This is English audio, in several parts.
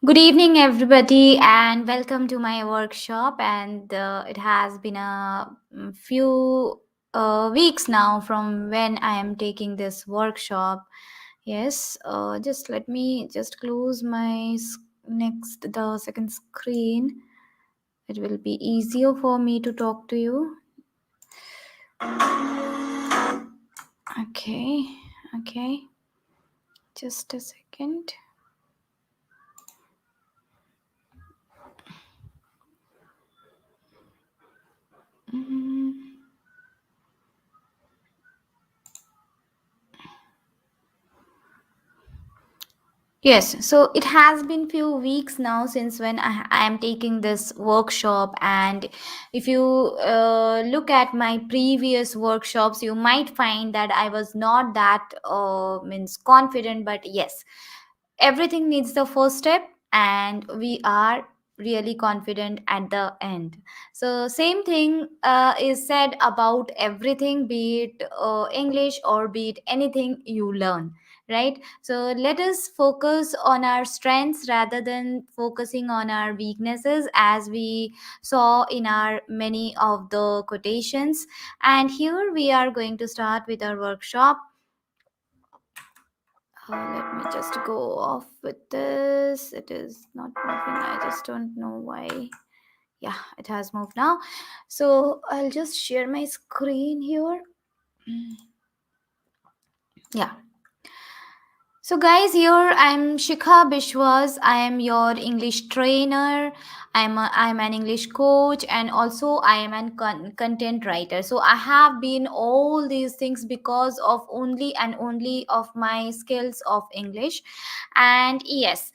Good evening, everybody, and welcome to my workshop. And it has been a few weeks now from when I am taking this workshop. Yes, just let me just close my the second screen. It will be easier for me to talk to you. Okay, just a second. Mm. Yes, so it has been few weeks now since when I am taking this workshop, and if you look at my previous workshops, you might find that I was not that means confident. But yes, everything needs the first step, and we are really confident at the end. So same thing is said about everything, be it English or be it anything you learn, right? So let us focus on our strengths rather than focusing on our weaknesses, as we saw in our many of the quotations. And here we are going to start with our workshop. Let me just go off with this. It is not moving. I just don't know why. Yeah, it has moved now. So I'll just share my screen here. Yeah. So, guys, here I'm Shikha Bishwas. I am your English trainer. I'm an English coach, and also I am an content writer. So I have been all these things because of only and only of my skills of English. And yes,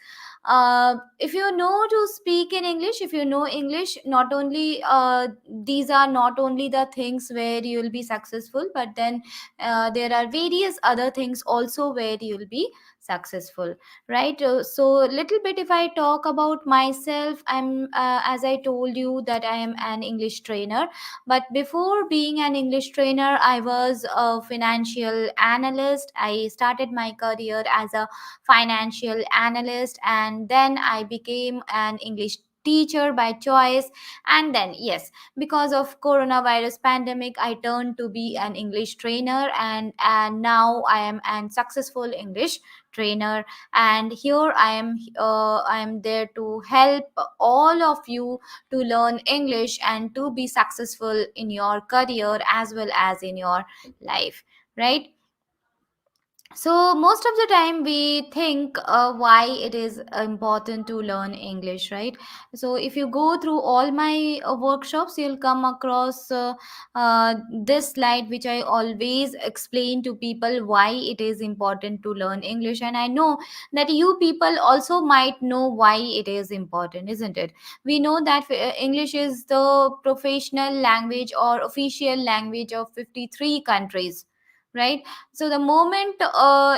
if you know to speak in English, if you know English, not only these are not only the things where you will be successful, but then there are various other things also where you will be successful, right? So little bit if I talk about myself, I'm as I told you that I am an English trainer. But before being an English trainer, I was a financial analyst. I started my career as a financial analyst, and then I became an English teacher by choice. And then yes, because of coronavirus pandemic, I turned to be an English trainer, and now I am an successful English trainer. And here I am there to help all of you to learn English and to be successful in your career as well as in your life, right? So most of the time we think why it is important to learn English, right? So if you go through all my workshops, you'll come across this slide, which I always explain to people why it is important to learn English. And I know that you people also might know why it is important, isn't it? We know that English is the professional language or official language of 53 countries, right? So the moment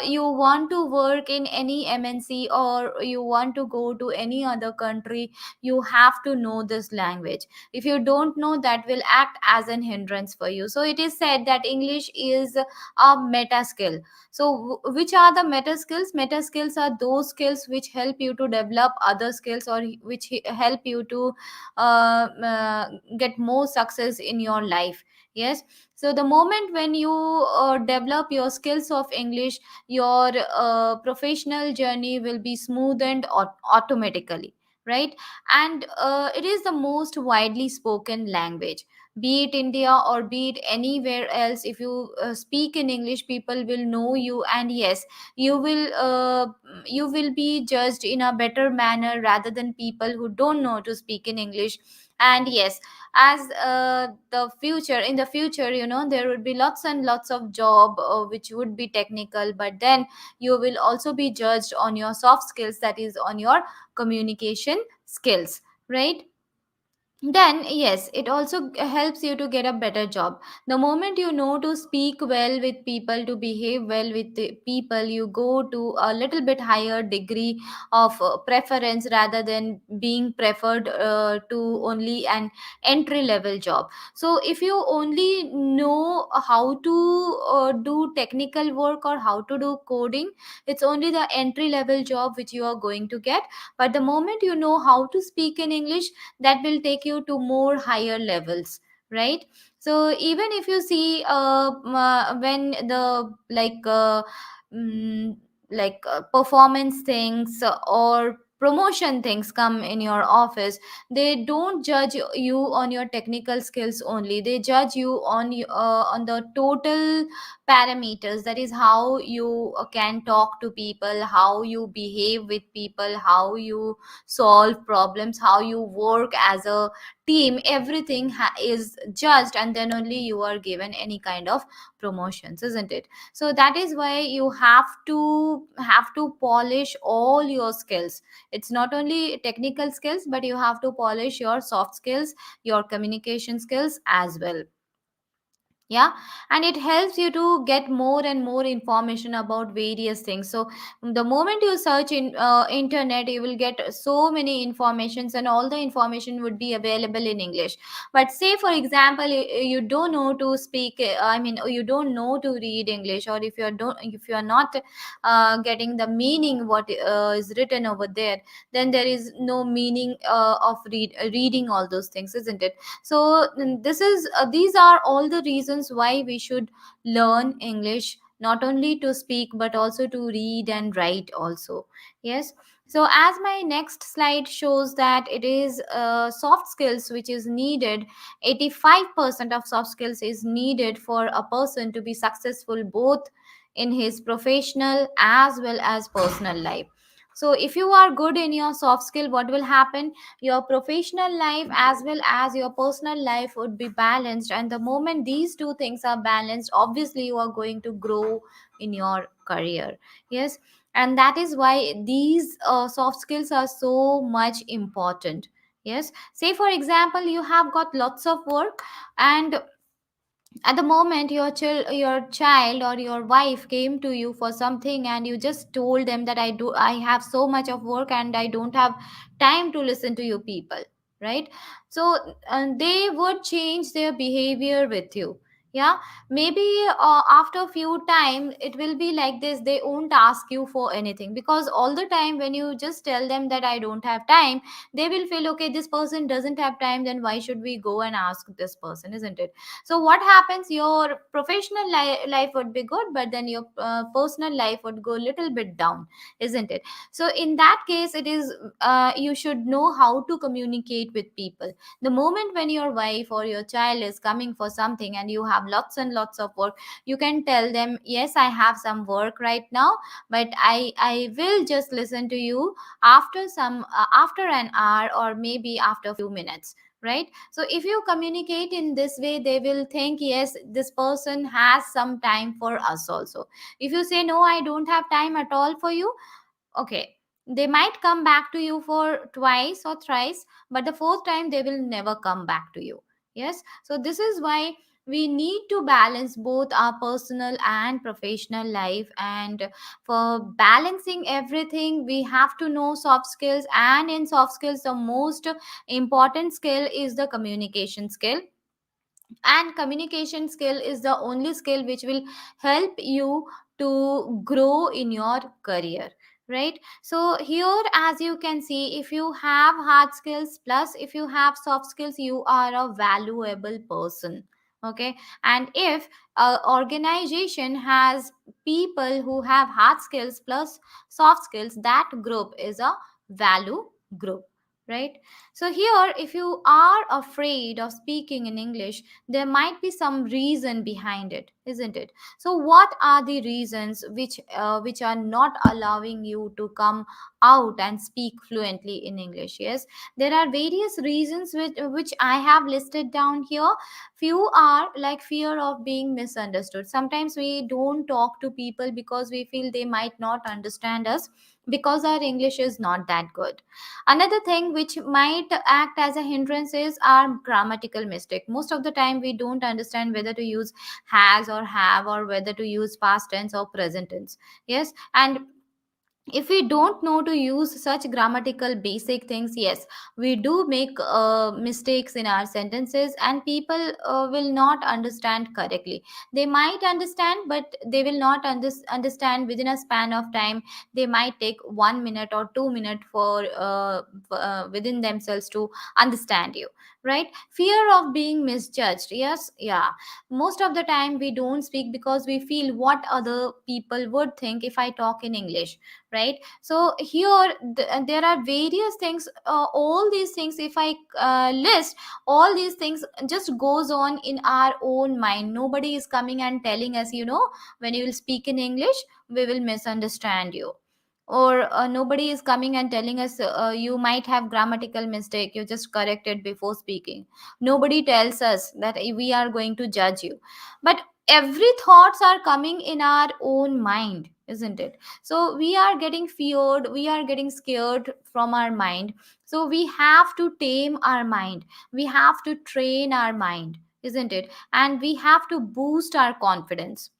you want to work in any MNC, or you want to go to any other country, you have to know this language. If you don't know, that will act as an hindrance for you. So it is said that English is a meta skill. So which are the meta skills? Meta skills are those skills which help you to develop other skills, or which help you to get more success in your life. Yes. So the moment when you develop your skills of English, your professional journey will be smoothened automatically, right? And it is the most widely spoken language, be it India or be it anywhere else. If you speak in English, people will know you, and yes, you will be judged in a better manner rather than people who don't know to speak in English. And yes, as the future in the future, there would be lots and lots of job which would be technical, but then you will also be judged on your soft skills, that is on your communication skills, right? Then yes, it also helps you to get a better job. The moment you know to speak well with people, to behave well with the people, you go to a little bit higher degree of preference, rather than being preferred to only an entry level job. So if you only know how to do technical work or how to do coding, it's only the entry level job which you are going to get. But the moment you know how to speak in English, that will take you to more higher levels, right? So even if you see when the mm, performance things or promotion things come in your office, they don't judge you on your technical skills only, they judge you on the total parameters. That is how you can talk to people, how you behave with people, how you solve problems, how you work as a team. Everything is judged, and then only you are given any kind of promotions, isn't it? So that is why you have to polish all your skills. It's not only technical skills, but you have to polish your soft skills, your communication skills as well. Yeah. And it helps you to get more and more information about various things. So the moment you search in internet, you will get so many informations, and all the information would be available in English. But say for example, you don't know to speak, I mean, you don't know to read English, or if you're not getting the meaning what is written over there, then there is no meaning of reading all those things, isn't it? So these are all the reasons why we should learn English, not only to speak but also to read and write also. Yes. So as my next slide shows, that it is soft skills which is needed. 85% of soft skills is needed for a person to be successful, both in his professional as well as personal life. So if you are good in your soft skill, what will happen? Your professional life as well as your personal life would be balanced, and the moment these two things are balanced, obviously you are going to grow in your career. Yes. And that is why these soft skills are so much important. Yes. Say for example, you have got lots of work, and at the moment your child or your wife came to you for something, and you just told them that I have so much of work and I don't have time to listen to you people, right? So they would change their behavior with you. Yeah. Maybe after a few time it will be like this, they won't ask you for anything, because all the time when you just tell them that I don't have time, they will feel, okay, this person doesn't have time, then why should we go and ask this person, isn't it? So what happens, your professional life would be good, but then your personal life would go a little bit down, isn't it? So in that case, it is you should know how to communicate with people. The moment when your wife or your child is coming for something and you have lots and lots of work, you can tell them, yes, I have some work right now, but I will just listen to you after an hour, or maybe after a few minutes, right? So if you communicate in this way, they will think, yes, this person has some time for us also. If you say, no, I don't have time at all for you, okay, they might come back to you for twice or thrice, but the fourth time they will never come back to you. Yes. So this is why we need to balance both our personal and professional life, and for balancing everything we have to know soft skills. And in soft skills, the most important skill is the communication skill, and communication skill is the only skill which will help you to grow in your career, right? So here, as you can see, if you have hard skills plus if you have soft skills, you are a valuable person. Okay. And if a organization has people who have hard skills plus soft skills, that group is a value group, right? So here, if you are afraid of speaking in English, there might be some reason behind it, isn't it? So what are the reasons which are not allowing you to come out and speak fluently in English? Yes, there are various reasons which I have listed down here. Few are like fear of being misunderstood. Sometimes we don't talk to people because we feel they might not understand us. because our English is not that good. Another thing which might act as a hindrance is our grammatical mistake. Most of the time we don't understand whether to use has or have, or whether to use past tense or present tense. Yes, and if we don't know to use such grammatical basic things, yes, we do make mistakes in our sentences, and people will not understand correctly. They might understand, but they will not understand within a span of time. They might take 1 minute or 2 minutes for within themselves to understand you, right? Fear of being misjudged. Yes, yeah, most of the time we don't speak because we feel what other people would think if I talk in English, right? So here there are various things, all these things, if I list all these things, just goes on in our own mind. Nobody is coming and telling us, when you will speak in English, we will misunderstand you. Or nobody is coming and telling us, you might have grammatical mistake, you just correct it before speaking. Nobody tells us that we are going to judge you. But every thoughts are coming in our own mind, isn't it? So we are getting feared, we are getting scared from our mind. So we have to tame our mind, we have to train our mind, isn't it? And we have to boost our confidence.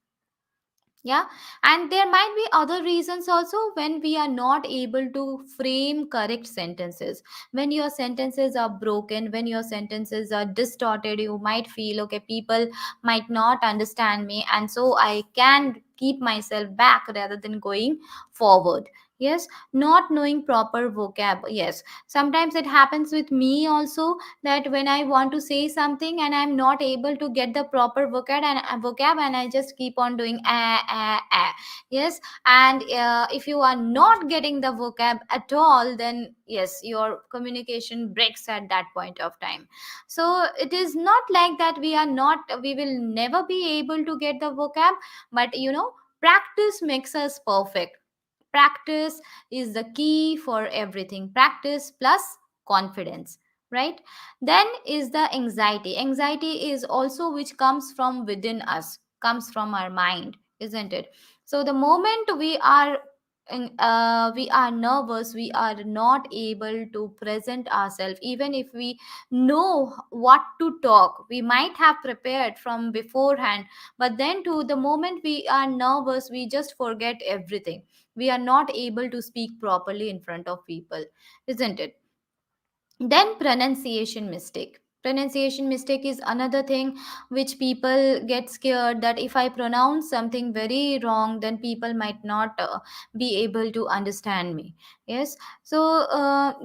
Yeah, and there might be other reasons also. When we are not able to frame correct sentences, when your sentences are broken, when your sentences are distorted, you might feel, okay, people might not understand me, and so I can keep myself back rather than going forward. Yes, not knowing proper vocab. Yes, sometimes it happens with me also, that when I want to say something and I'm not able to get the proper vocab, and I just keep on doing yes. And if you are not getting the vocab at all, then yes, your communication breaks at that point of time. So it is not like that we will never be able to get the vocab, but practice makes us perfect. Practice is the key for everything. Practice plus confidence, right? Then is the anxiety is also which comes from within us, comes from our mind, isn't it? So the moment we are nervous, we are not able to present ourselves. Even if we know what to talk, we might have prepared from beforehand, but then to the moment we are nervous, we just forget everything. We are not able to speak properly in front of people, isn't it? Then pronunciation mistake is another thing which people get scared, that if I pronounce something very wrong, then people might not be able to understand me. Yes, so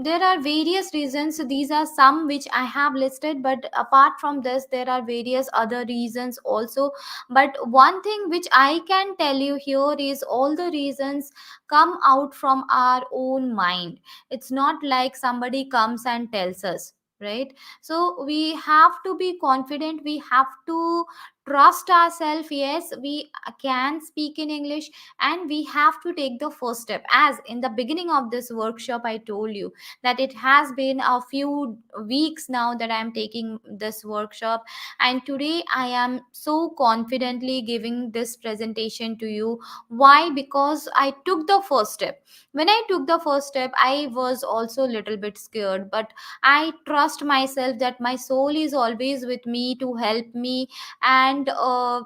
there are various reasons. So these are some which I have listed, but apart from this there are various other reasons also. But one thing which I can tell you here is all the reasons come out from our own mind. It's not like somebody comes and tells us, right? So we have to be confident, we have to trust ourselves. Yes, we can speak in English, and we have to take the first step. As in the beginning of this workshop I told you that it has been a few weeks now that I am taking this workshop, and today I am so confidently giving this presentation to you. Why? Because I took the first step. When I took the first step, I was also a little bit scared, but I trust myself that my soul is always with me to help me, and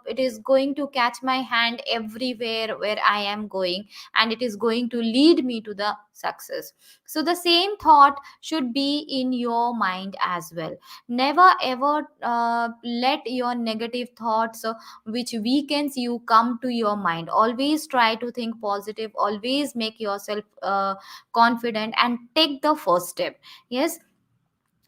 it is going to catch my hand everywhere where I am going, and it is going to lead me to the success. So the same thought should be in your mind as well. Never ever let your negative thoughts which weakens you come to your mind. Always try to think positive, always make yourself confident, and take the first step. Yes,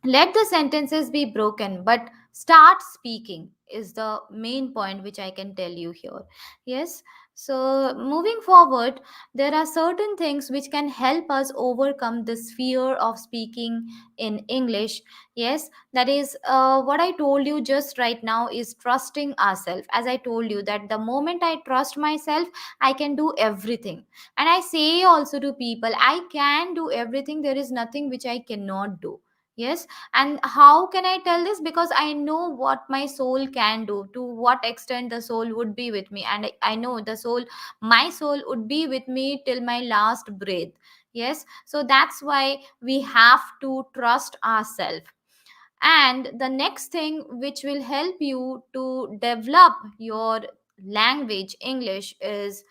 let the sentences be broken, but start speaking is the main point which I can tell you here. Yes, so moving forward, there are certain things which can help us overcome this fear of speaking in English. Yes, that is what I told you just right now is trusting ourselves. As I told you that the moment I trust myself, I can do everything. And I say also to people, I can do everything, there is nothing which I cannot do. Yes, and how can I tell this? Because I know what my soul can do. To what extent the soul would be with me, and I know the soul, my soul would be with me till my last breath. Yes, so that's why we have to trust ourselves. And the next thing which will help you to develop your language English is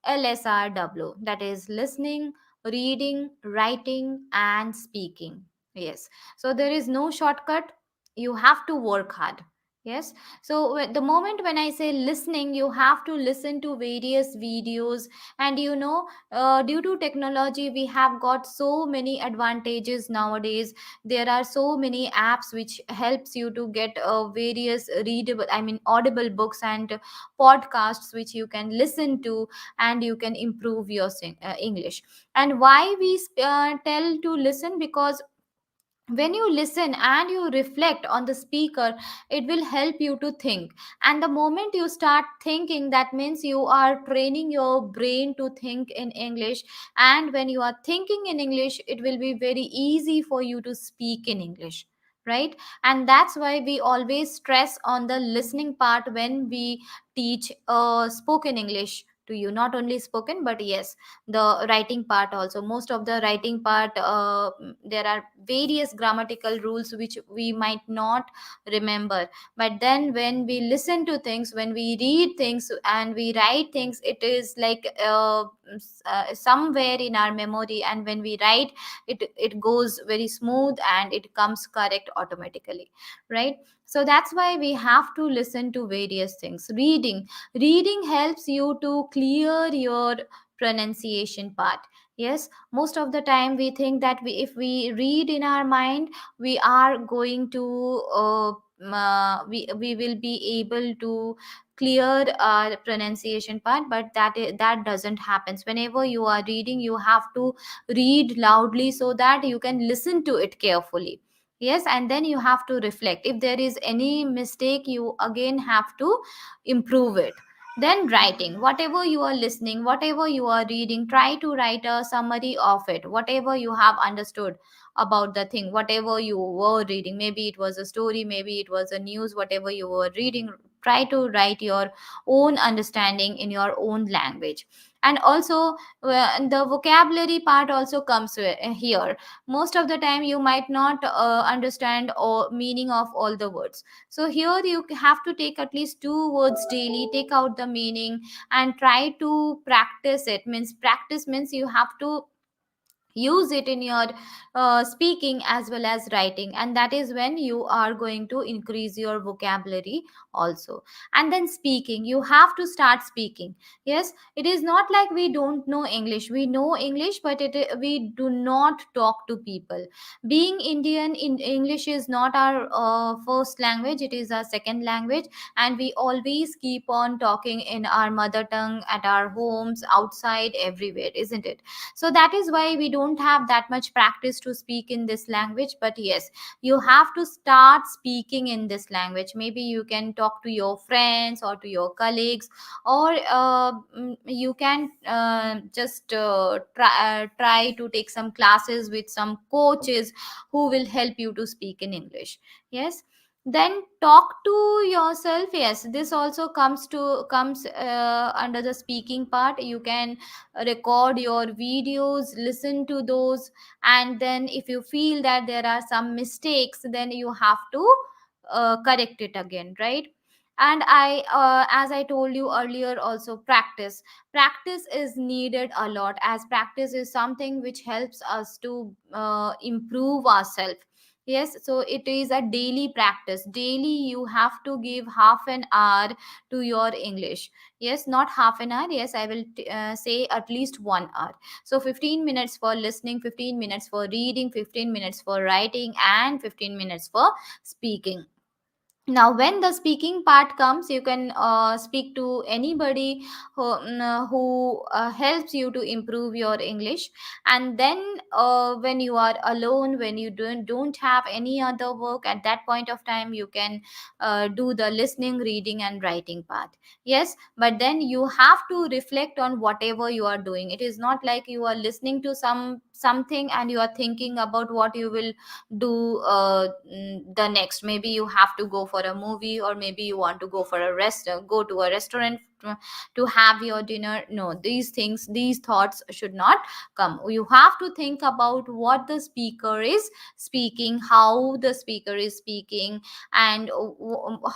LSRW, that is listening, reading, writing, and speaking. Yes, so there is no shortcut, you have to work hard. Yes, so the moment when I say listening, you have to listen to various videos. And due to technology, we have got so many advantages nowadays. There are so many apps which helps you to get various readable, I mean audible books and podcasts which you can listen to, and you can improve your English. And why we tell to listen? Because when you listen and you reflect on the speaker, it will help you to think. And the moment you start thinking, that means you are training your brain to think in English. And when you are thinking in English, it will be very easy for you to speak in English, right? And that's why we always stress on the listening part when we teach spoken English to you. Not only spoken, but yes, the writing part also. Most of the writing part, there are various grammatical rules which we might not remember. But then when we listen to things, when we read things and we write things, it is like somewhere in our memory. And when we write, it goes very smooth and it comes correct automatically, right? So that's why we have to listen to various things. Reading helps you to clear your pronunciation part. Yes, most of the time we think that if we read in our mind, we are going to we will be able to clear our pronunciation part. But that doesn't happen. Whenever you are reading, you have to read loudly so that you can listen to it carefully. Yes, and then you have to reflect. If there is any mistake, you again have to improve it. Then writing, whatever you are listening, whatever you are reading, try to write a summary of it, whatever you have understood about the thing, whatever you were reading. Maybe it was a story, maybe it was a news, whatever you were reading, try to write your own understanding in your own language. And also, the vocabulary part also comes here. Most of the time you might not understand or meaning of all the words. So here you have to take at least two words daily, take out the meaning, and try to practice it. Means practice means you have to use it in your speaking as well as writing, and that is when you are going to increase your vocabulary also. And then speaking, you have to start speaking. Yes, it is not like we don't know English, we know English, but we do not talk to people. Being Indian, in English is not our first language, it is our second language. And we always keep on talking in our mother tongue at our homes, outside, everywhere, isn't it? So that is why we don't have that much practice to speak in this language. But yes, you have to start speaking in this language. Maybe you can talk to your friends or to your colleagues, or you can just try to take some classes with some coaches who will help you to speak in English. Yes, then talk to yourself. Yes, this also comes under the speaking part. You can record your videos, listen to those, and then if you feel that there are some mistakes, then you have to correct it again, right? And as I told you earlier also, practice is needed a lot, as practice is something which helps us to improve ourselves. Yes, so it is a daily practice. Daily you have to give half an hour to your English. Yes, not half an hour, yes, I will say at least 1 hour. So 15 minutes for listening, 15 minutes for reading, 15 minutes for writing, and 15 minutes for speaking. Now when the speaking part comes, you can speak to anybody who helps you to improve your English. And then when you are alone, when you don't have any other work, at that point of time you can do the listening, reading, and writing part. Yes, but then you have to reflect on whatever you are doing. It is not like you are listening to something and you are thinking about what you will do the next. Maybe you have to go for a movie, or maybe you want to go for a go to a restaurant to have your dinner. No, these things, these thoughts should not come. You have to think about what the speaker is speaking, how the speaker is speaking, and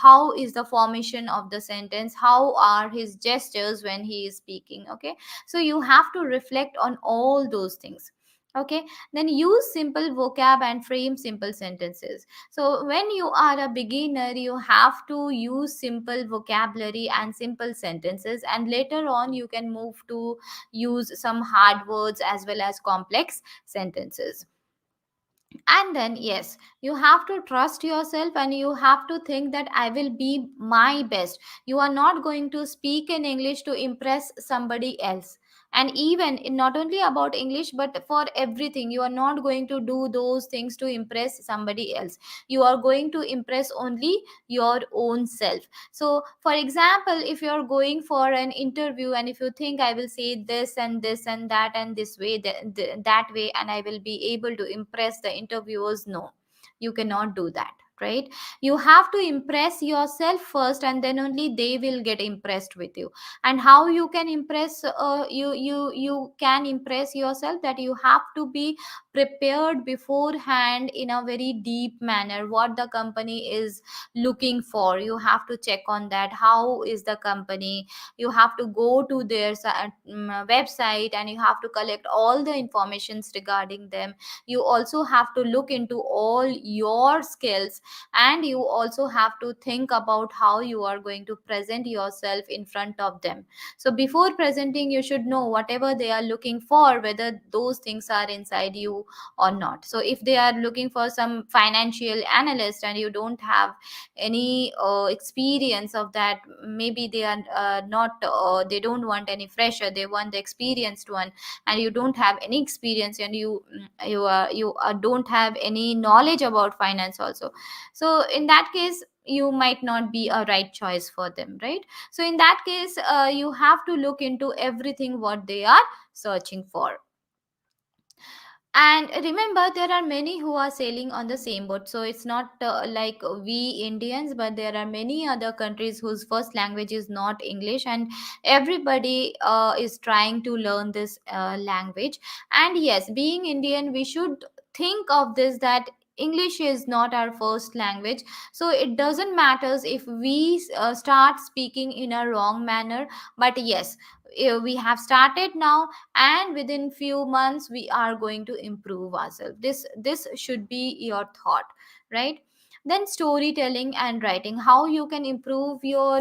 how is the formation of the sentence, how are his gestures when he is speaking. Okay, so you have to reflect on all those things. Okay, then use simple vocab and frame simple sentences. So when you are a beginner, you have to use simple vocabulary and simple sentences, and later on you can move to use some hard words as well as complex sentences. And then yes, you have to trust yourself, and you have to think that I will be my best. You are not going to speak in English to impress somebody else. And even not only about English, but for everything, you are not going to do those things to impress somebody else. You are going to impress only your own self. So for example, if you are going for an interview, and if you think I will say this and this and that and this way, that way, and I will be able to impress the interviewers, no, you cannot do that, right? You have to impress yourself first, and then only they will get impressed with you. And how you can impress, you can impress yourself, that you have to be prepared beforehand in a very deep manner. What the company is looking for, you have to check on that. How is the company? You have to go to their website, and you have to collect all the informations regarding them. You also have to look into all your skills, and you also have to think about how you are going to present yourself in front of them. So before presenting, you should know whatever they are looking for, whether those things are inside you or not. So if they are looking for some financial analyst, and you don't have any experience of that, maybe they are not they don't want any fresher, they want the experienced one, and you don't have any experience, and you don't have any knowledge about finance also. So in that case, you might not be a right choice for them, right? So in that case, you have to look into everything what they are searching for. And remember, there are many who are sailing on the same boat. So it's not like we Indians, but there are many other countries whose first language is not English, and everybody is trying to learn this language. And yes, being Indian, we should think of this, that English is not our first language. So it doesn't matter if we start speaking in a wrong manner. But yes, we have started now, and within few months we are going to improve ourselves. This should be your thought, right? Then storytelling and writing, how you can improve your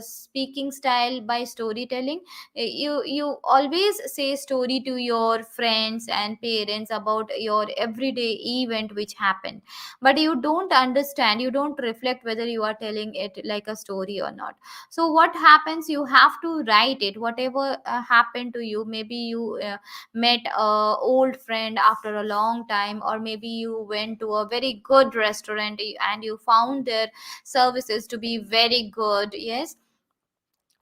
speaking style by storytelling. You always say story to your friends and parents about your everyday event which happened, but you don't understand, you don't reflect whether you are telling it like a story or not. So what happens, you have to write it, whatever happened to you. Maybe you met a old friend after a long time, or maybe you went to a very good restaurant, and you found their services to be very good. Yes,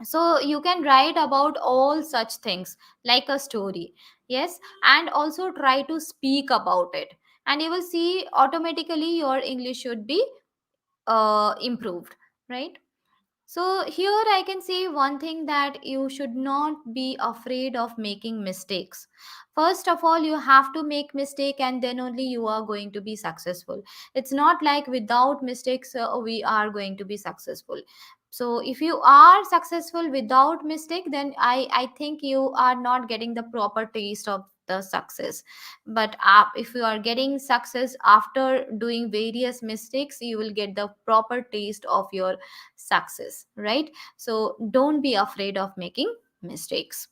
so you can write about all such things like a story. Yes, and also try to speak about it, and you will see automatically your English should be improved, right? So here I can say one thing, that you should not be afraid of making mistakes. First of all, you have to make mistake, and then only you are going to be successful. It's not like without mistakes we are going to be successful. So if you are successful without mistake, then I think you are not getting the proper taste of the success. But if you are getting success after doing various mistakes, you will get the proper taste of your success, right? So don't be afraid of making mistakes.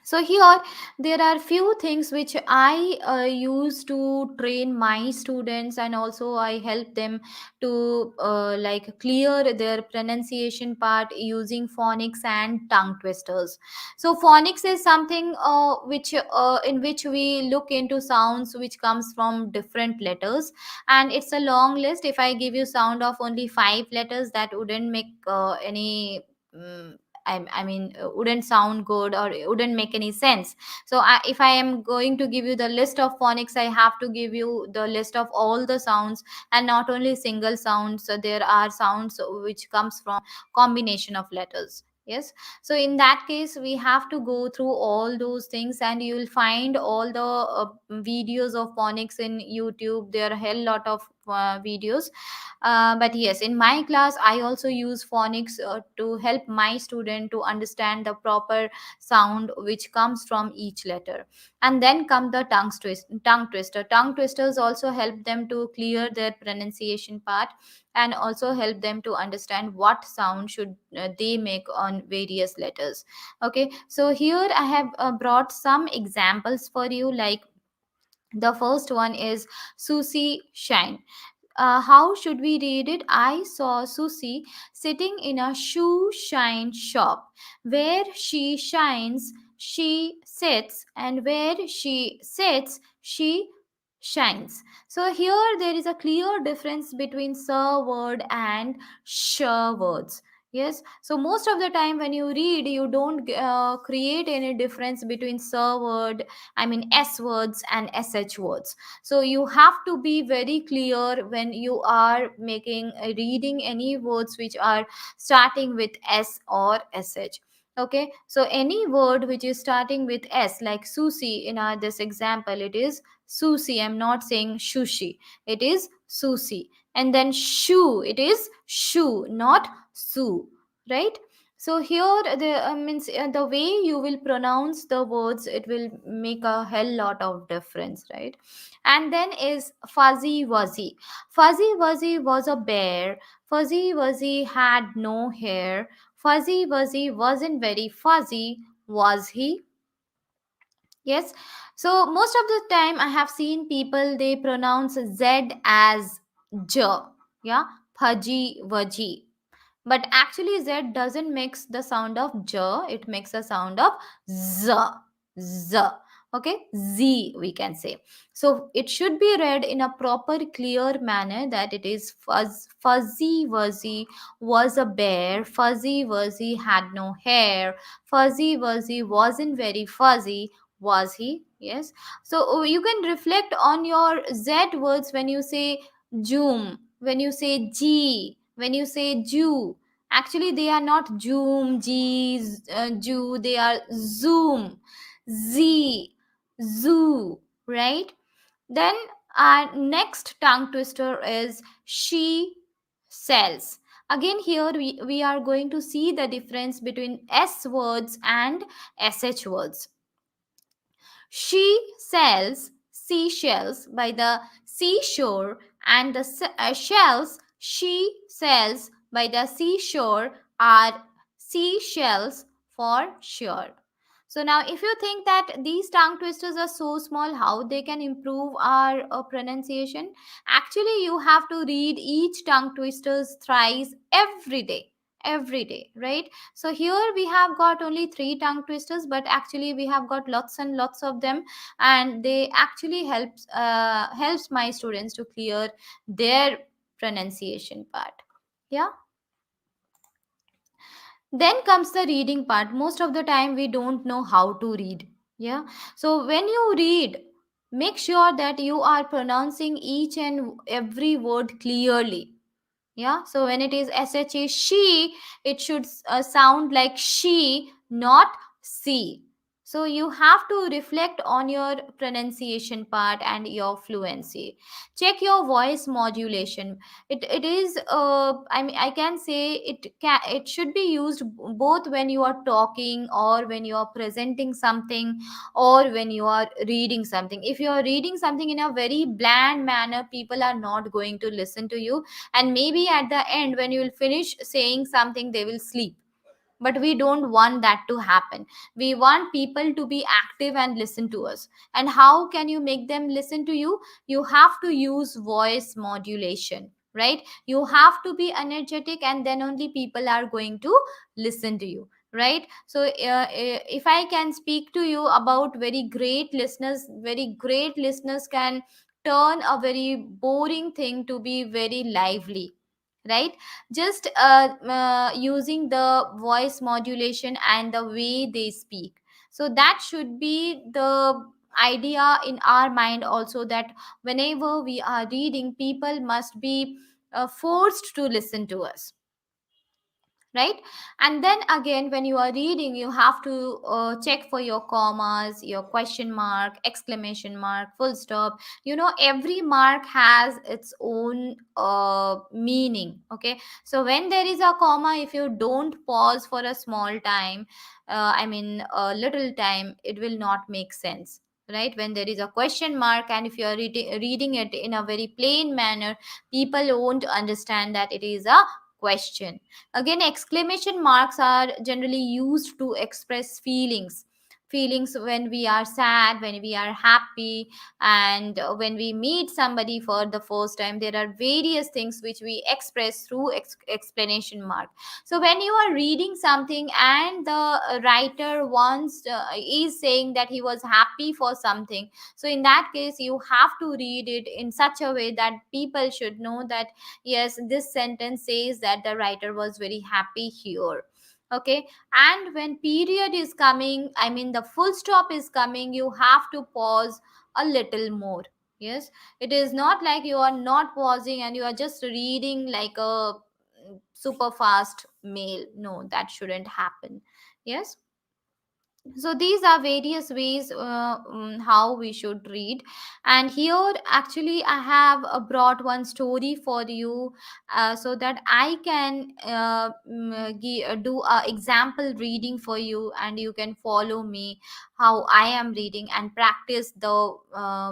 So here there are few things which I use to train my students, and also I help them to like clear their pronunciation part using phonics and tongue twisters. So phonics is something which in which we look into sounds which comes from different letters, and it's a long list. If I give you sound of only 5 letters, that wouldn't make any wouldn't sound good or it wouldn't make any sense. So if I am going to give you the list of phonics, I have to give you the list of all the sounds, and not only single sounds. So there are sounds which comes from combination of letters. Yes. So in that case, we have to go through all those things, and you will find all the videos of phonics in YouTube. There are a hell lot of videos. But yes, in my class I also use phonics to help my student to understand the proper sound which comes from each letter. And then come the tongue twisters also help them to clear their pronunciation part, and also help them to understand what sound should they make on various letters. Okay, so here I have brought some examples for you. Like the first one is Susie shine. How should we read it? I saw Susie sitting in a shoe shine shop. Where she shines, she sits, and where she sits, she shines. So here there is a clear difference between sir word and sh words. Yes, so most of the time when you read, you don't create any difference between sir word, s words, and sh words. So you have to be very clear when you are making reading any words which are starting with s or sh. Okay, so any word which is starting with s, like Susie, in this example it is Susie. I'm not saying shushi, it is Susie. And then shoe, it is shoe, not sue, right? So here the means the way you will pronounce the words, it will make a hell lot of difference, right? And then is Fuzzy Wuzzy. Fuzzy Wuzzy was a bear. Fuzzy Wuzzy had no hair. Fuzzy Wuzzy wasn't very fuzzy, was he? Yes. So most of the time I have seen people, they pronounce Z as J. Yeah. Pudgy Wudgy. But actually Z doesn't makes the sound of J, it makes a sound of Z. Z. Okay, Z we can say. So it should be read in a proper clear manner, that it is Fuzzy Wuzzy was a bear. Fuzzy Wuzzy had no hair. Fuzzy Wuzzy wasn't very fuzzy, was he? Yes. So you can reflect on your Z words when you say Zoom, when you say G, when you say Jew. Actually, they are not Zoom, G, Jew, they are Zoom, Z, Zoo, right? Then our next tongue twister is she sells. Again, here we are going to see the difference between S words and SH words. She sells seashells by the seashore, and the shells she sells by the seashore are seashells for sure. So now if you think that these tongue twisters are so small, how they can improve our pronunciation? Actually, you have to read each tongue twisters thrice every day, right? So here we have got only three tongue twisters, but actually we have got lots and lots of them, and they actually helps my students to clear their pronunciation part. Yeah. Then comes the reading part. Most of the time we don't know how to read. Yeah. So when you read, make sure that you are pronouncing each and every word clearly. Yeah, so when it is sha she, it should sound like she, not see. So you have to reflect on your pronunciation part and your fluency. Check your voice modulation. It is I can say it should be used both when you are talking, or when you are presenting something, or when you are reading something. If you are reading something in a very bland manner, people are not going to listen to you, and maybe at the end when you will finish saying something, they will sleep. But we don't want that to happen. We want people to be active and listen to us. And how can you make them listen to you? You have to use voice modulation, right? You have to be energetic, and then only people are going to listen to you, right? So if I can speak to you about very great listeners can turn a very boring thing to be very lively. right? Just using the voice modulation and the way they speak. So that should be the idea in our mind also, that whenever we are reading, people must be forced to listen to us, right? And then again, when you are reading, you have to check for your commas, your question mark, exclamation mark, full stop. Every mark has its own meaning. Okay, so when there is a comma, if you don't pause for a small time, a little time, it will not make sense, right? When there is a question mark, and if you are reading it in a very plain manner, people won't understand that it is a question. Again, exclamation marks are generally used to express feelings when we are sad, when we are happy, and when we meet somebody for the first time. There are various things which we express through explanation mark. So when you are reading something and the writer wants is saying that he was happy for something, so in that case you have to read it in such a way that people should know that yes, this sentence says that the writer was very happy here. Okay, and when period is coming, the full stop is coming, you have to pause a little more. Yes, it is not like you are not pausing and you are just reading like a super fast mail. No, that shouldn't happen. Yes, so these are various ways how we should read. And here actually I have brought one story for you, so that I can do a example reading for you, and you can follow me how I am reading and practice the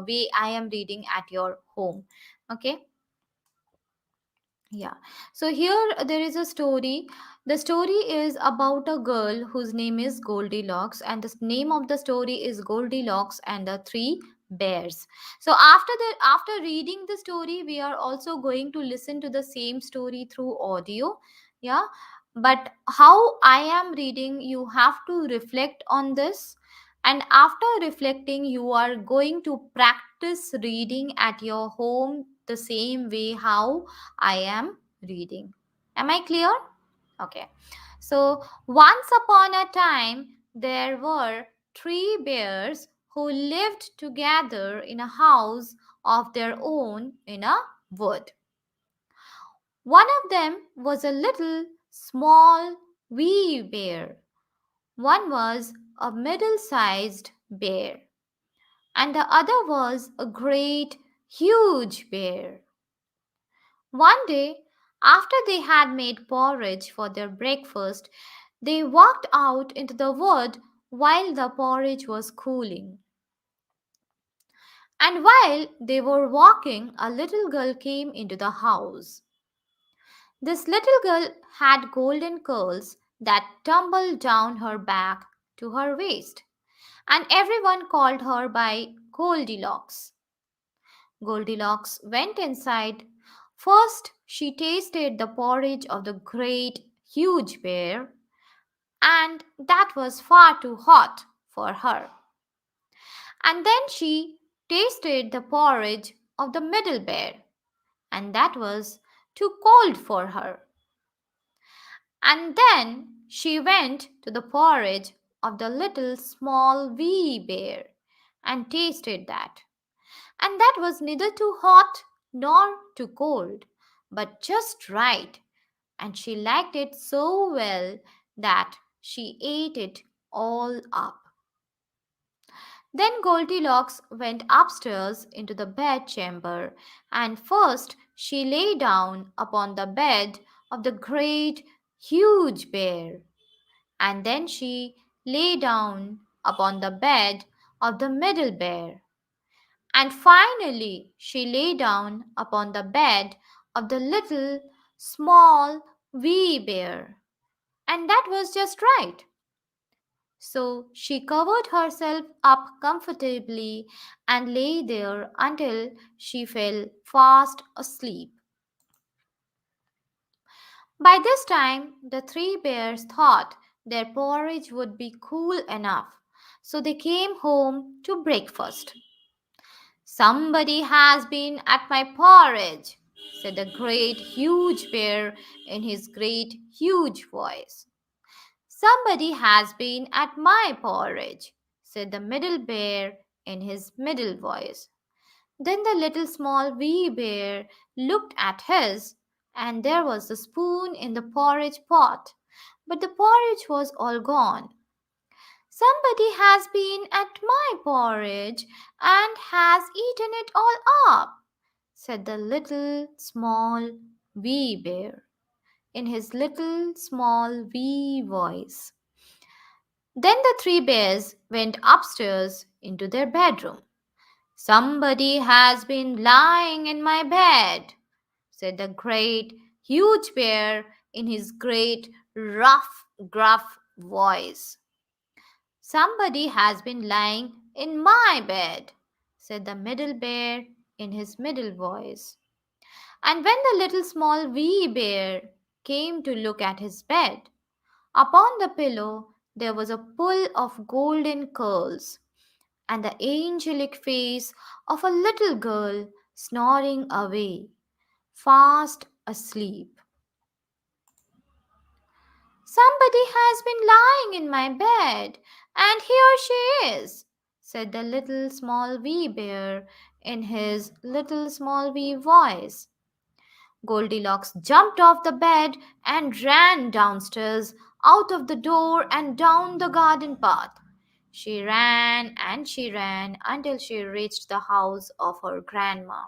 way I am reading at your home. Okay. Yeah. So here there is a story. The story is about a girl whose name is Goldilocks, and the name of the story is Goldilocks and the Three Bears. So after reading the story, we are also going to listen to the same story through audio. Yeah. But how I am reading, you have to reflect on this. And after reflecting, you are going to practice reading at your home the same way how I am reading. Am I clear? Okay. So, once upon a time, there were three bears who lived together in a house of their own in a wood. One of them was a little, small, wee bear. One was a middle sized bear, and the other was a great, huge bear. One day, after they had made porridge for their breakfast, they walked out into the wood while the porridge was cooling. And while they were walking, a little girl came into the house. This little girl had golden curls that tumbled down her back to her waist, and everyone called her by Goldilocks. Goldilocks went inside. First, she tasted the porridge of the great, huge bear, and that was far too hot for her. And then she tasted the porridge of the middle bear, and that was too cold for her. And then she went to the porridge of the little small wee bear and tasted that. And that was neither too hot nor too cold, but just right, and she liked it so well that she ate it all up. Then Goldilocks went upstairs into the bedchamber, and first she lay down upon the bed of the great, huge bear, and then she lay down upon the bed of the middle bear, and finally she lay down upon the bed of the little, small, wee bear. And that was just right. So she covered herself up comfortably and lay there until she fell fast asleep. By this time, the three bears thought their porridge would be cool enough, so they came home to breakfast. "Somebody has been at my porridge," said the great huge bear in his great huge voice. Somebody has been at my porridge, said the middle bear in his middle voice. Then the little small wee bear looked at his, and there was the spoon in the porridge pot, but the porridge was all gone. Somebody has been at my porridge and has eaten it all up, said the little small wee bear in his little small wee voice. Then the three bears went upstairs into their bedroom. Somebody has been lying in my bed, said the great huge bear in his great rough, gruff voice. Somebody has been lying in my bed, said the middle bear in his middle voice. And when the little small wee bear came to look at his bed, upon the pillow there was a pool of golden curls, and the angelic face of a little girl snoring away, fast asleep. Somebody has been lying in my bed, and here she is, said the little small wee bear in his little small wee voice. Goldilocks jumped off the bed and ran downstairs, out of the door, and down the garden path. She ran and she ran until she reached the house of her grandma.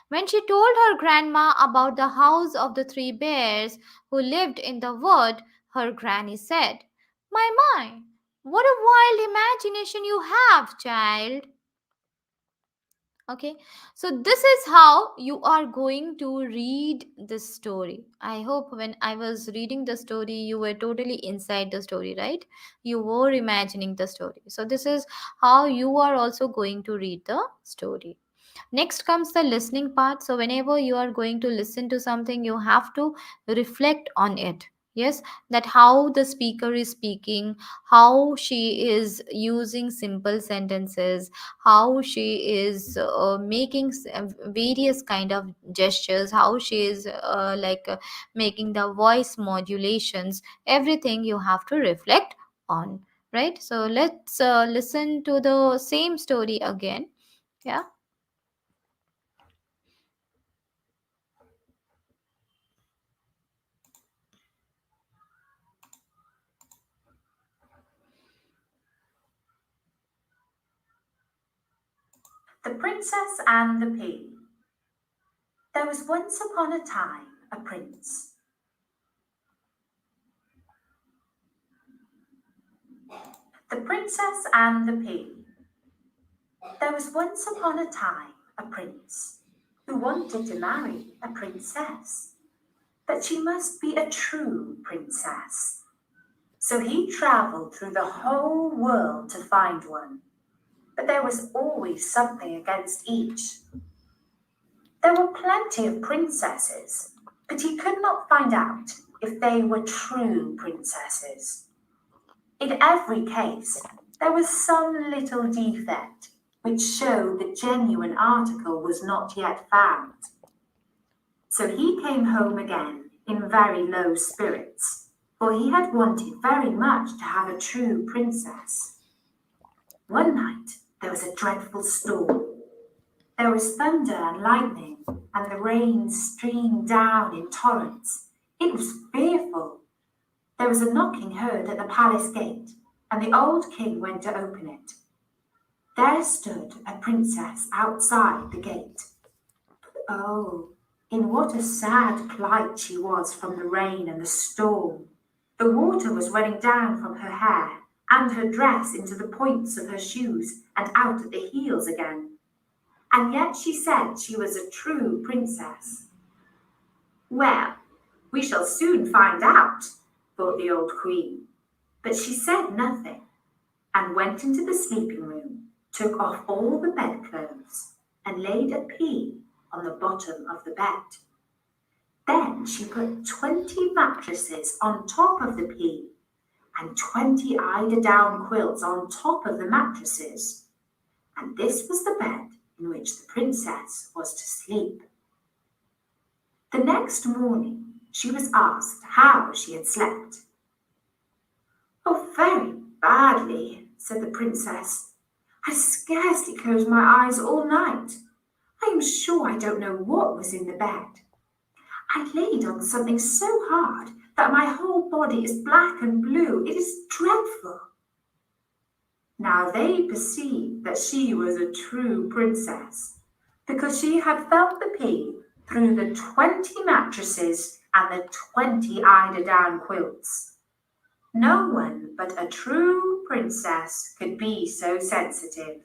When she told her grandma about the house of the three bears who lived in the wood, her granny said, My, what a wild imagination you have, child. Okay, so this is how you are going to read this story. I hope when I was reading the story, you were totally inside the story, right? You were imagining the story. So, this is how you are also going to read the story. Next comes the listening part. So whenever you are going to listen to something, you have to reflect on it. Yes, that how the speaker is speaking, how she is using simple sentences, how she is making various kind of gestures, how she is making the voice modulations. Everything you have to reflect on, right? So let's listen to the same story again. Yeah. The Princess and the Pea. There was once upon a time a prince. The Princess and the Pea. There was once upon a time a prince who wanted to marry a princess, but she must be a true princess. So he travelled through the whole world to find one, but there was always something against each. There were plenty of princesses, but he could not find out if they were true princesses. In every case, there was some little defect which showed the genuine article was not yet found. So he came home again in very low spirits, for he had wanted very much to have a true princess. One night there was a dreadful storm. There was thunder and lightning, and the rain streamed down in torrents. It was fearful. There was a knocking heard at the palace gate, and the old king went to open it. There stood a princess outside the gate. Oh, in what a sad plight she was from the rain and the storm. The water was running down from her hair and her dress into the points of her shoes and out at the heels again. And yet she said she was a true princess. Well, we shall soon find out, thought the old queen. But she said nothing, and went into the sleeping room, took off all the bedclothes, and laid a pea on the bottom of the bed. Then she put 20 mattresses on top of the pea, and 20 eider-down quilts on top of the mattresses. And this was the bed in which the princess was to sleep. The next morning she was asked how she had slept. "Oh, very badly," said the princess. "I scarcely closed my eyes all night. I am sure I don't know what was in the bed. I laid on something so hard that my whole body is black and blue. It is dreadful." Now they perceived that she was a true princess, because she had felt the pea through the 20 mattresses and the 20 eider-down quilts. No one but a true princess could be so sensitive.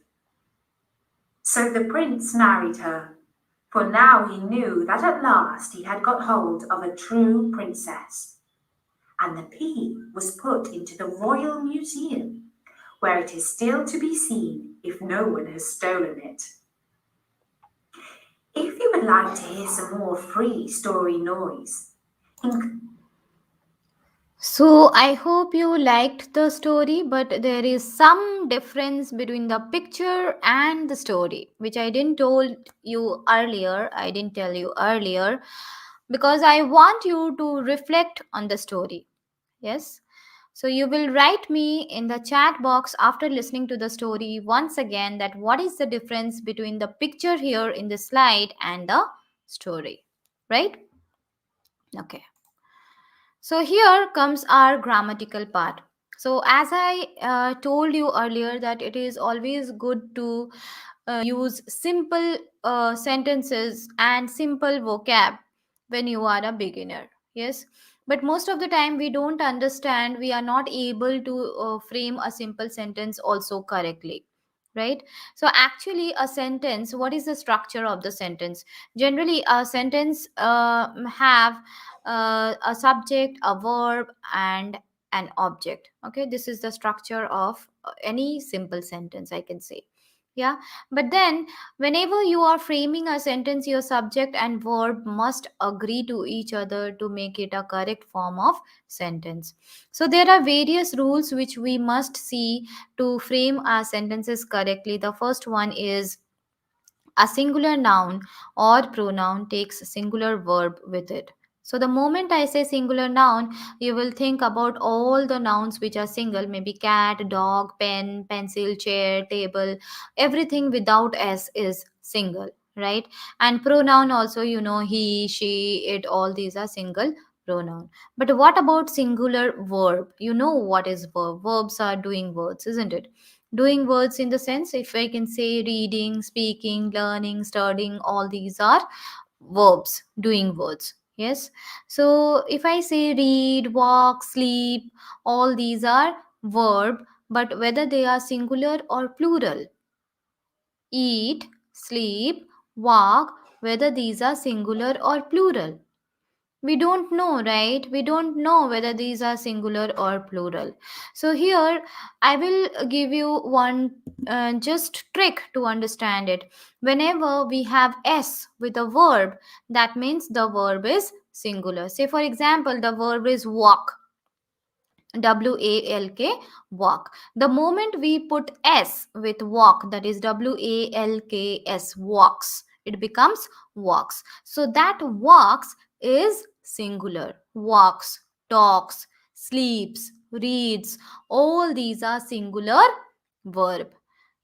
So the prince married her, for now he knew that at last he had got hold of a true princess. And the pea was put into the Royal Museum, where it is still to be seen if no one has stolen it. If you would like to hear some more free story noise, So I hope you liked the story, but there is some difference between the picture and the story, which I didn't told you earlier. I didn't tell you earlier because I want you to reflect on the story. Yes. So you will write me in the chat box after listening to the story once again that what is the difference between the picture here in the slide and the story. Right? Okay. So here comes our grammatical part. So as I told you earlier that it is always good to use simple sentences and simple vocab when you are a beginner. Yes, but most of the time we don't understand, we are not able to frame a simple sentence also correctly, right? So actually a sentence, what is the structure of the sentence? Generally a sentence have a subject, a verb, and an object. Okay, this is the structure of any simple sentence, I can say. Yeah, but then whenever you are framing a sentence, your subject and verb must agree to each other to make it a correct form of sentence. So there are various rules which we must see to frame our sentences correctly. The first one is a singular noun or pronoun takes a singular verb with it. So the moment I say singular noun, you will think about all the nouns which are single, maybe cat, dog, pen, pencil, chair, table. Everything without s is single, right? And pronoun also, you know, he, she, it, all these are single pronoun. But what about singular verb? You know what is verb? Verbs are doing words, isn't it? Doing words in the sense, if I can say reading, speaking, learning, studying, all these are verbs, doing words. Yes. So if I say read, walk, sleep, all these are verb, but whether they are singular or plural, eat, sleep, walk, whether these are singular or plural, we don't know, right? We don't know whether these are singular or plural. So here I will give you one just trick to understand it. Whenever we have s with a verb, that means the verb is singular. Say for example, the verb is walk, walk, walk. The moment we put s with walk, that is walks, walks, it becomes walks. So that walks is singular. Walks, talks, sleeps, reads, all these are singular verb.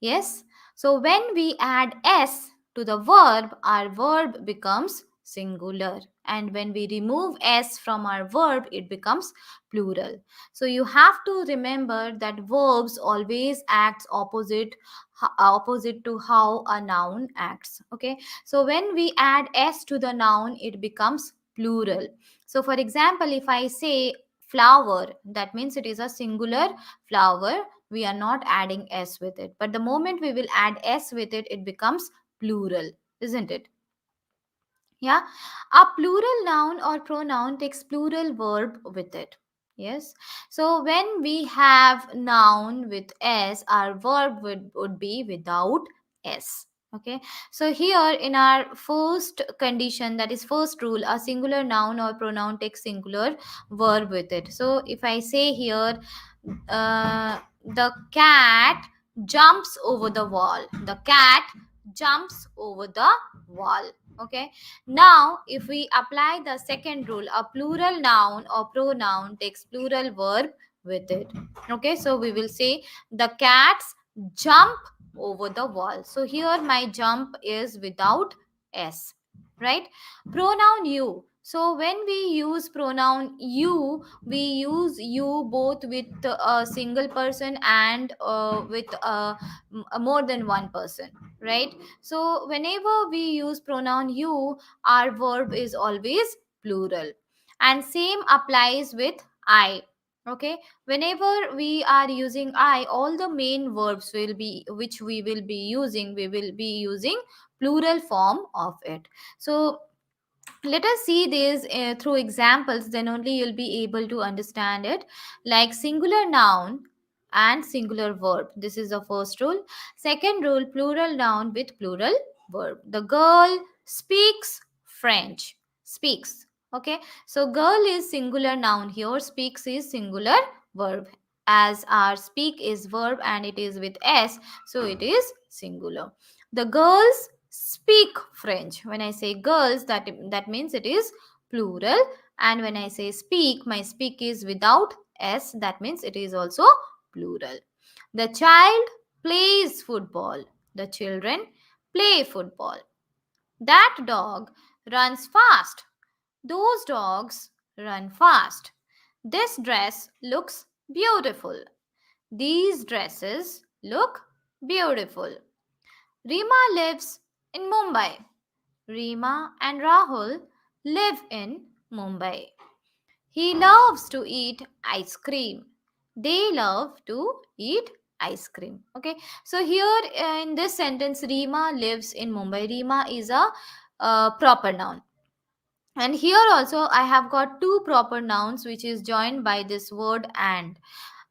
Yes. So when we add s to the verb, our verb becomes singular. And when we remove s from our verb, it becomes plural. So you have to remember that verbs always acts opposite to how a noun acts. Okay, so when we add s to the noun, it becomes plural. So for example, if I say flower, that means it is a singular flower. We are not adding s with it, but the moment we will add s with it, it becomes plural, isn't it? Yeah, a plural noun or pronoun takes plural verb with it. Yes, so when we have noun with s, our verb would be without s. Okay, so here in our first condition, that is first rule, a singular noun or pronoun takes singular verb with it. So if I say here the cat jumps over the wall, the cat jumps over the wall. Okay, now if we apply the second rule, a plural noun or pronoun takes plural verb with it. Okay, so we will say the cats jump over the wall. So here my jump is without s, right? Pronoun you. So when we use pronoun you, we use you both with a single person and with more than one person, right? So whenever we use pronoun you, our verb is always plural. And same applies with I. Okay, whenever we are using I, all the main verbs will be which we will be using, we will be using plural form of it. So let us see this through examples, then only you'll be able to understand it. Like singular noun and singular verb, this is the first rule. Second rule, plural noun with plural verb. The girl speaks French. Speaks. Okay, so girl is singular noun here, speaks is singular verb. As our speak is verb and it is with s, so it is singular. The girls speak French. When I say girls, that means it is plural. And when I say speak, my speak is without s, that means it is also plural. The child plays football. The children play football. That dog runs fast. Those dogs run fast. This dress looks beautiful. These dresses look beautiful. Rima lives in Mumbai. Rima and Rahul live in Mumbai. He loves to eat ice cream. They love to eat ice cream. Okay, so here in this sentence, Rima lives in Mumbai. Rima is a proper noun. And here also I have got two proper nouns which is joined by this word and.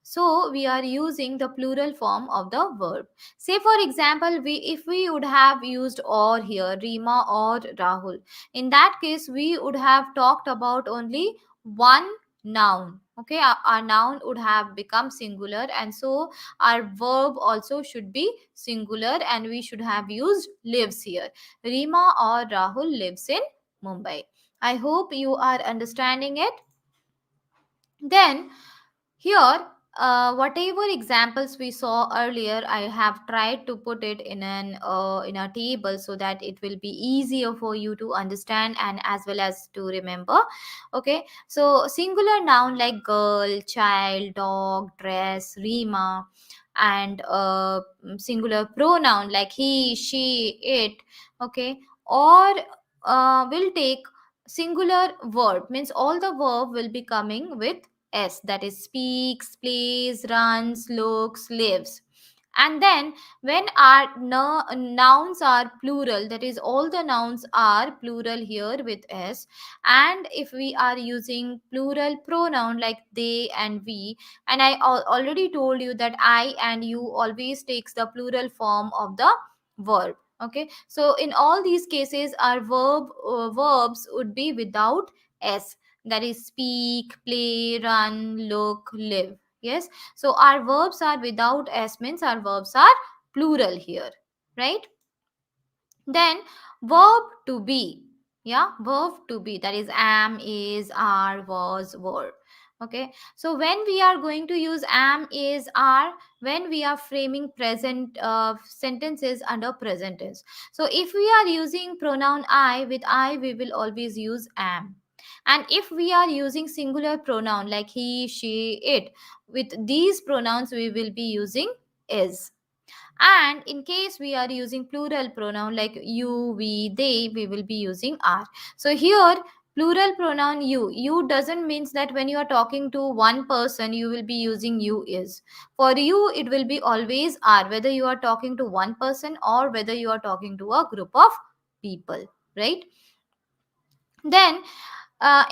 So we are using the plural form of the verb. Say for example, if we would have used or here, Rima or Rahul, in that case we would have talked about only one noun. Okay, our noun would have become singular, and so our verb also should be singular, and we should have used lives here. Rima or Rahul lives in Mumbai. I hope you are understanding it. Then here, whatever examples we saw earlier, I have tried to put it in a table so that it will be easier for you to understand and as well as to remember. Okay, so singular noun like girl, child, dog, dress, Rima, and singular pronoun like he, she, it. Okay, or will take singular verb, means all the verb will be coming with s, that is speaks, plays, runs, looks, lives. And then when our nouns are plural, that is all the nouns are plural here with s, and if we are using plural pronoun like they and we, and I already told you that I and you always takes the plural form of the verb. Okay, so in all these cases our verbs would be without s, that is speak, play, run, look, live. Yes, so our verbs are without s, means our verbs are plural here, right? Then verb to be. Yeah, verb to be, that is am, is, are, was, were. Okay, so when we are going to use am, is, are, when we are framing present sentences under present tense. So if we are using pronoun I, with I we will always use am. And if we are using singular pronoun like he, she, it, with these pronouns we will be using is. And in case we are using plural pronoun like you, we, they, we will be using are. So here plural pronoun you doesn't means that when you are talking to one person you will be using you is. For you it will be always are, whether you are talking to one person or whether you are talking to a group of people, right? Then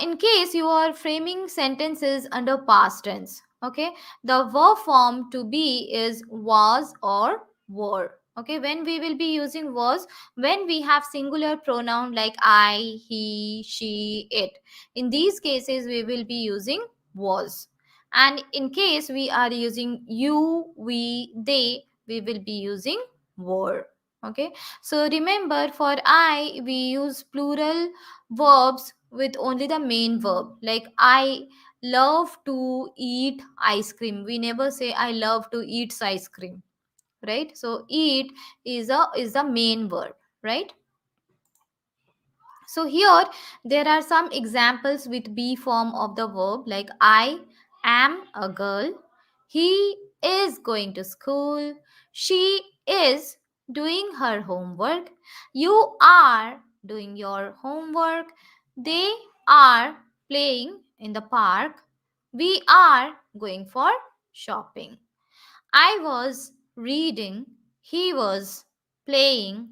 in case you are framing sentences under past tense, okay, the verb form to be is was or were. Okay, when we will be using was, when we have singular pronoun like I, he, she, it, in these cases we will be using was. And in case we are using you, we, they, we will be using were. Okay, so remember, for I we use plural verbs with only the main verb. Like I love to eat ice cream, we never say I love to eat ice cream, right? So eat is the main verb, right? So here there are some examples with be form of the verb, like I am a girl, he is going to school, she is doing her homework, you are doing your homework, they are playing in the park, we are going for shopping. I was reading, he was playing,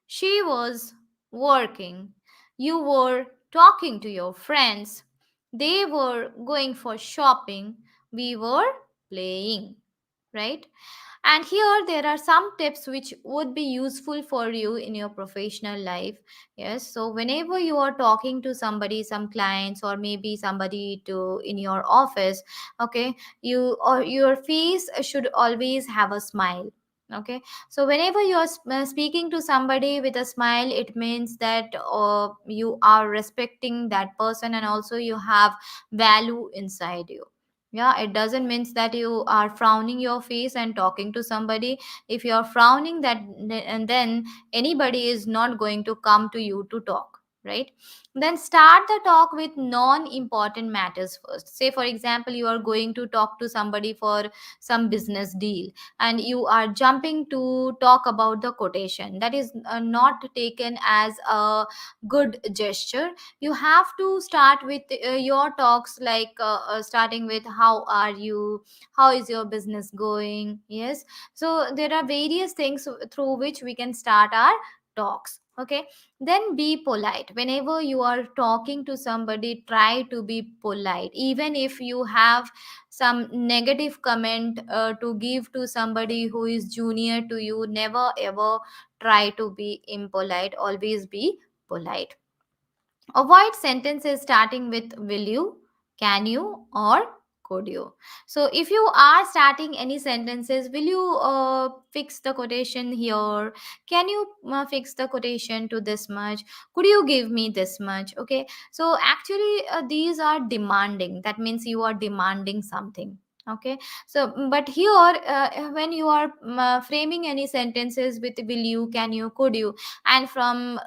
she was working, you were talking to your friends, they were going for shopping, we were playing, right? And here there are some tips which would be useful for you in your professional life. Yes, so whenever you are talking to somebody, some clients, or maybe somebody to in your office, okay, you or your face should always have a smile. Okay, so whenever you are speaking to somebody with a smile, it means that you are respecting that person, and also you have value inside you. Yeah, it doesn't means that you are frowning your face and talking to somebody. If you are frowning that, and then anybody is not going to come to you to talk, right? Then start the talk with non important matters first. Say for example, you are going to talk to somebody for some business deal, and you are jumping to talk about the quotation. That is not taken as a good gesture. You have to start with your talks, like starting with how are you, how is your business going. Yes, so there are various things through which we can start our talks. Okay, then be polite. Whenever you are talking to somebody, try to be polite. Even if you have some negative comment to give to somebody who is junior to you, never ever try to be impolite, always be polite. Avoid sentences starting with will you, can you, or could you. So if you are starting any sentences, will you fix the quotation here? Can you fix the quotation to this much? Could you give me this much? Okay. So actually, these are demanding. That means you are demanding something. Okay. So but here, when you are framing any sentences with will you, can you, could you, and from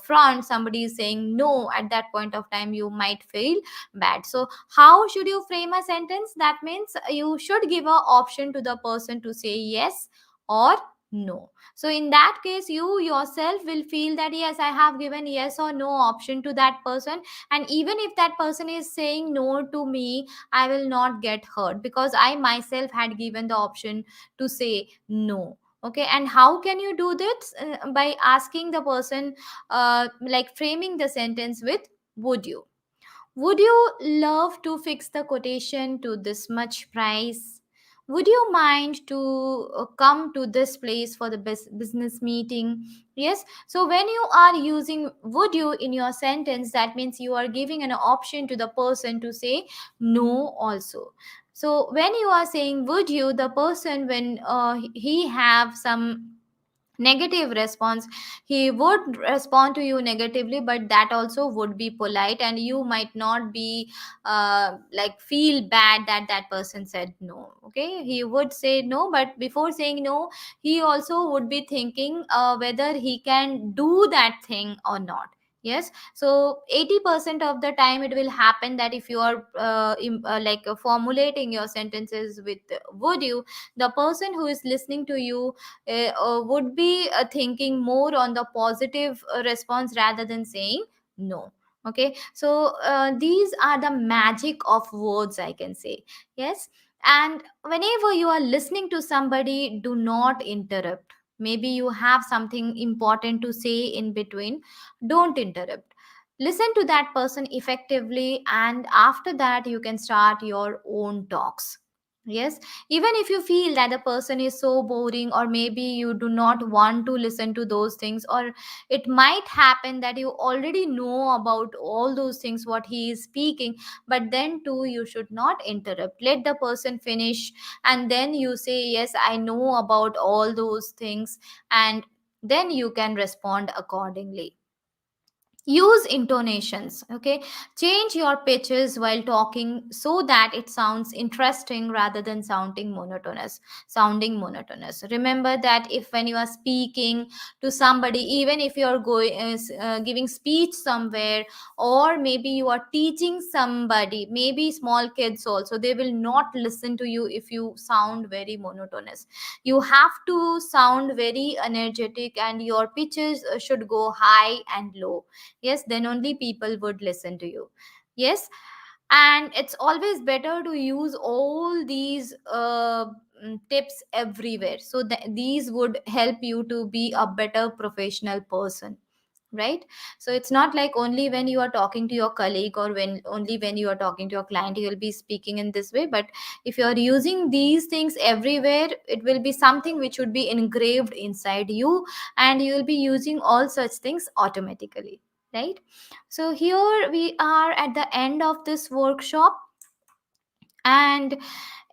front somebody is saying no, at that point of time you might feel bad. So how should you frame a sentence? That means you should give a option to the person to say yes or no. So in that case, you yourself will feel that yes, I have given yes or no option to that person, and even if that person is saying no to me, I will not get hurt because I myself had given the option to say no. Okay, and how can you do this? By asking the person, like framing the sentence with would you. Would you love to fix the quotation to this much price? Would you mind to come to this place for the business meeting? Yes. So when you are using would you in your sentence, that means you are giving an option to the person to say no also. So when you are saying would you, the person, when he have some negative response, he would respond to you negatively, but that also would be polite, and you might not be like feel bad that that person said no. Okay, he would say no, but before saying no, he also would be thinking whether he can do that thing or not. Yes, so 80% of the time it will happen that if you are formulating your sentences with would you, the person who is listening to you would be thinking more on the positive response rather than saying no. Okay, so these are the magic of words, I can say. Yes, and whenever you are listening to somebody, do not interrupt. Maybe you have something important to say in between, don't interrupt. Listen to that person effectively, and after that you can start your own talks, Yes, even if you feel that the person is so boring, or maybe you do not want to listen to those things, or it might happen that you already know about all those things what he is speaking, but then too you should not interrupt. Let the person finish, and then you say, yes, I know about all those things, and then you can respond accordingly. Use intonations. Okay, change your pitches while talking so that it sounds interesting rather than sounding monotonous. Remember that if when you are speaking to somebody, even if you are giving speech somewhere, or maybe you are teaching somebody, maybe small kids also, they will not listen to you if you sound very monotonous. You have to sound very energetic, and your pitches should go high and low. Yes, then only people would listen to you. Yes, and it's always better to use all these tips everywhere, so that these would help you to be a better professional person, right? So it's not like only when you are talking to your colleague, or when you are talking to your client you will be speaking in this way, but if you are using these things everywhere, it will be something which would be engraved inside you, and you will be using all such things automatically, right? So here we are at the end of this workshop, and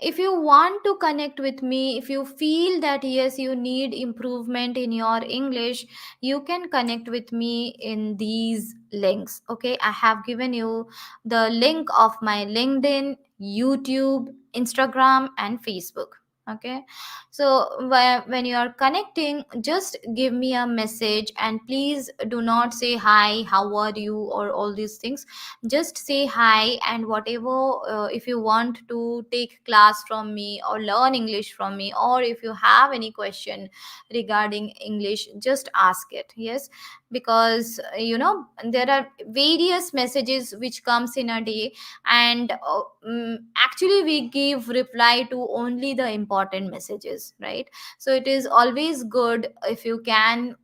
if you want to connect with me, if you feel that yes, you need improvement in your English, you can connect with me in these links. Okay, I have given you the link of my LinkedIn, YouTube, Instagram, and Facebook. Okay, so when you are connecting, just give me a message, and please do not say hi, how are you, or all these things. Just say hi, and whatever, if you want to take class from me or learn English from me, or if you have any question regarding English, just ask it. Yes, because there are various messages which comes in a day, and actually we give reply to only the important messages, right? So it is always good if you can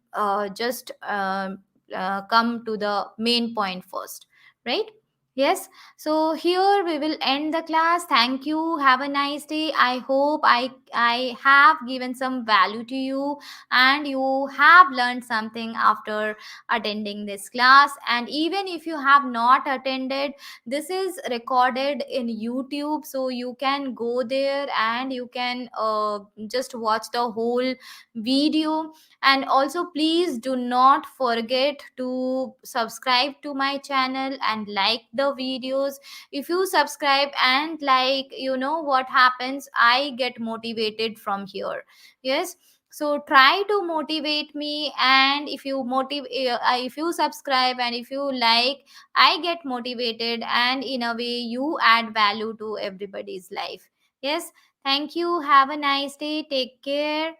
just come to the main point first, right? Yes, so here we will end the class. Thank you. Have a nice day. I hope I have given some value to you, and you have learned something after attending this class. And even if you have not attended, this is recorded in YouTube, so you can go there and you can just watch the whole video. And also please do not forget to subscribe to my channel and like the videos. If you subscribe and like, you know what happens, I get motivated from here. Yes, so try to motivate me, and if you subscribe and if you like, I get motivated, and in a way you add value to everybody's life. Yes, thank you. Have a nice day. Take care.